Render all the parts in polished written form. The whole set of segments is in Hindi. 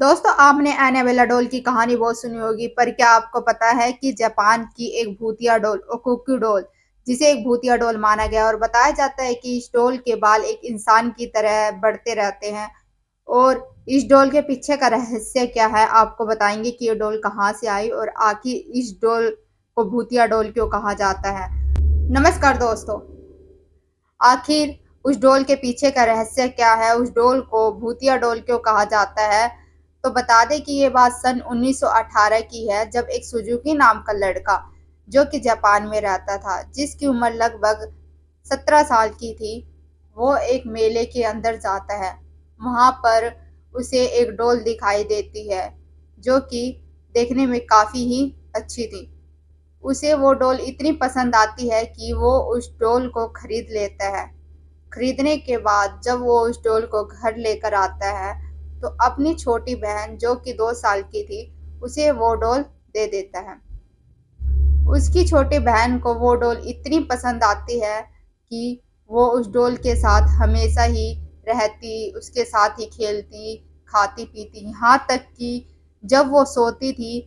दोस्तों, आपने एनाबेला डॉल की कहानी बहुत सुनी होगी, पर क्या आपको पता है कि जापान की एक भूतिया डॉल ओकुकी डॉल, जिसे एक भूतिया डॉल माना गया और बताया जाता है कि इस डॉल के बाल एक इंसान की तरह बढ़ते रहते हैं। और इस डॉल के पीछे का रहस्य क्या है, आपको बताएंगे कि ये डॉल कहाँ से आई और आखिर इस डॉल को भूतिया डॉल क्यों कहा जाता है। नमस्कार दोस्तों, आखिर उस डॉल के पीछे का रहस्य क्या है, उस डॉल को भूतिया डॉल क्यों कहा जाता है। तो बता दें कि ये बात सन 1918 की है, जब एक सुजुकी नाम का लड़का जो कि जापान में रहता था, जिसकी उम्र लगभग 17 साल की थी, वो एक मेले के अंदर जाता है। वहां पर उसे एक डॉल दिखाई देती है जो कि देखने में काफी ही अच्छी थी। उसे वो डॉल इतनी पसंद आती है कि वो उस डॉल को खरीद लेता है। खरीदने के बाद जब वो उस डॉल को घर लेकर आता है, तो अपनी छोटी बहन जो कि 2 साल की थी, उसे वो डॉल दे देता है। उसकी छोटी बहन को वो डॉल इतनी पसंद आती है कि वो उस डॉल के साथ हमेशा ही रहती, उसके साथ ही खेलती, खाती पीती, यहाँ तक कि जब वो सोती थी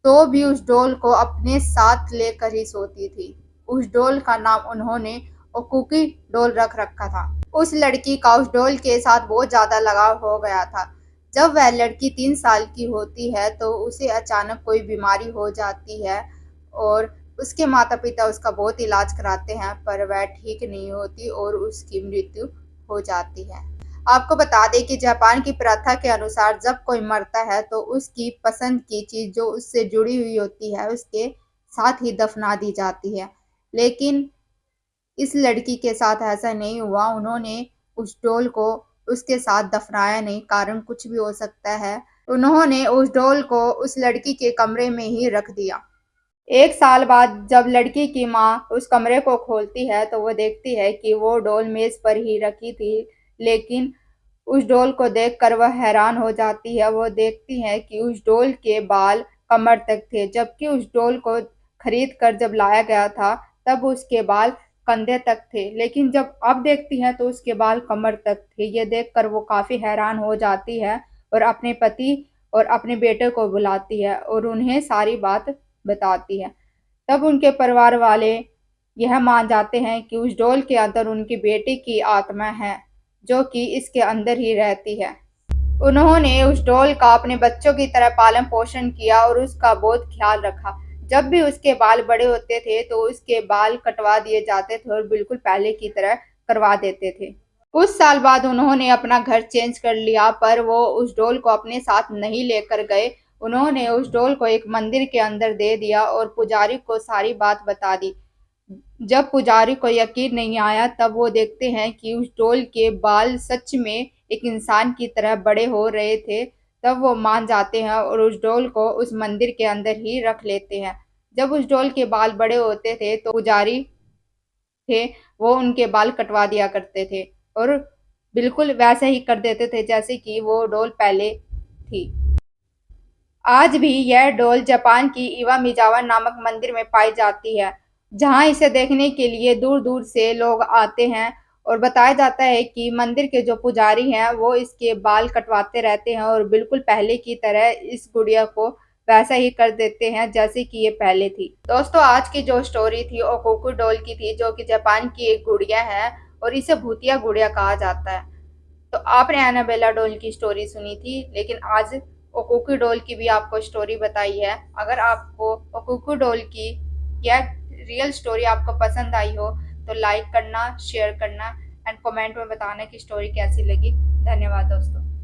तो भी उस डॉल को अपने साथ लेकर ही सोती थी। उस डॉल का नाम उन्होंने ओकुकी डॉल रख रखा था। उस लड़की का उस डॉल के साथ बहुत ज़्यादा लगाव हो गया था। जब वह लड़की 3 साल की होती है तो उसे अचानक कोई बीमारी हो जाती है और उसके माता पिता उसका बहुत इलाज कराते हैं, पर वह ठीक नहीं होती और उसकी मृत्यु हो जाती है। आपको बता दें कि जापान की प्रथा के अनुसार जब कोई मरता है तो उसकी पसंद की चीज़ जो उससे जुड़ी हुई होती है उसके साथ ही दफना दी जाती है। लेकिन इस लड़की के साथ ऐसा नहीं हुआ। उन्होंने उस डॉल को उसके साथ दफनाया नहीं, कारण कुछ भी हो सकता है। उन्होंने उस डॉल को उस लड़की के कमरे में ही रख दिया। 1 साल बाद जब लड़की की माँ उस कमरे को खोलती है तो वो देखती है कि वो डॉल मेज पर ही रखी थी। लेकिन उस डॉल को देखकर वह हैरान हो जाती है। वो देखती है कि उस डॉल के बाल कमर तक थे, जबकि उस डॉल को खरीद कर जब लाया गया था तब उसके बाल कंधे तक थे। लेकिन जब अब देखती है तो उसके बाल कमर तक थे। ये देखकर वो काफी हैरान हो जाती है और अपने पति और अपने बेटे को बुलाती है और उन्हें सारी बात बताती है। तब उनके परिवार वाले यह मान जाते हैं कि उस डॉल के अंदर उनकी बेटी की आत्मा है, जो कि इसके अंदर ही रहती है। उन्होंने उस डॉल का अपने बच्चों की तरह पालन पोषण किया और उसका बहुत ख्याल रखा। जब भी उसके बाल बड़े होते थे तो उसके बाल कटवा दिए जाते थे और बिल्कुल पहले की तरह करवा देते थे। कुछ साल बाद उन्होंने अपना घर चेंज कर लिया, पर वो उस डॉल को अपने साथ नहीं लेकर गए। उन्होंने उस डॉल को एक मंदिर के अंदर दे दिया और पुजारी को सारी बात बता दी। जब पुजारी को यकीन नहीं आया तब वो देखते हैं कि उस डॉल के बाल सच में एक इंसान की तरह बड़े हो रहे थे। तब वो मान जाते हैं और उस डॉल को उस मंदिर के अंदर ही रख लेते हैं। जब उस डॉल के बाल बड़े होते थे तो पुजारी थे, वो उनके बाल कटवा दिया करते थे और बिल्कुल वैसे ही कर देते थे जैसे कि वो डॉल पहले थी। आज भी यह डॉल जापान की इवा मिजावा नामक मंदिर में पाई जाती है, जहां इसे देखने के लिए दूर दूर से लोग आते हैं। और बताया जाता है कि मंदिर के जो पुजारी हैं वो इसके बाल कटवाते रहते हैं और बिल्कुल पहले की तरह इस गुड़िया को वैसा ही कर देते हैं जैसे कि ये पहले थी। दोस्तों, आज की जो स्टोरी थी ओकोकू डॉल की थी, जो कि जापान की एक गुड़िया है और इसे भूतिया गुड़िया कहा जाता है। तो आपने एनाबेला डॉल की स्टोरी सुनी थी, लेकिन आज ओकुकी डॉल की भी आपको स्टोरी बताई है। अगर आपको ओकुकी डॉल की यह रियल स्टोरी आपको पसंद आई हो तो लाइक करना, शेयर करना एंड कमेंट में बताना कि स्टोरी कैसी लगी। धन्यवाद दोस्तों।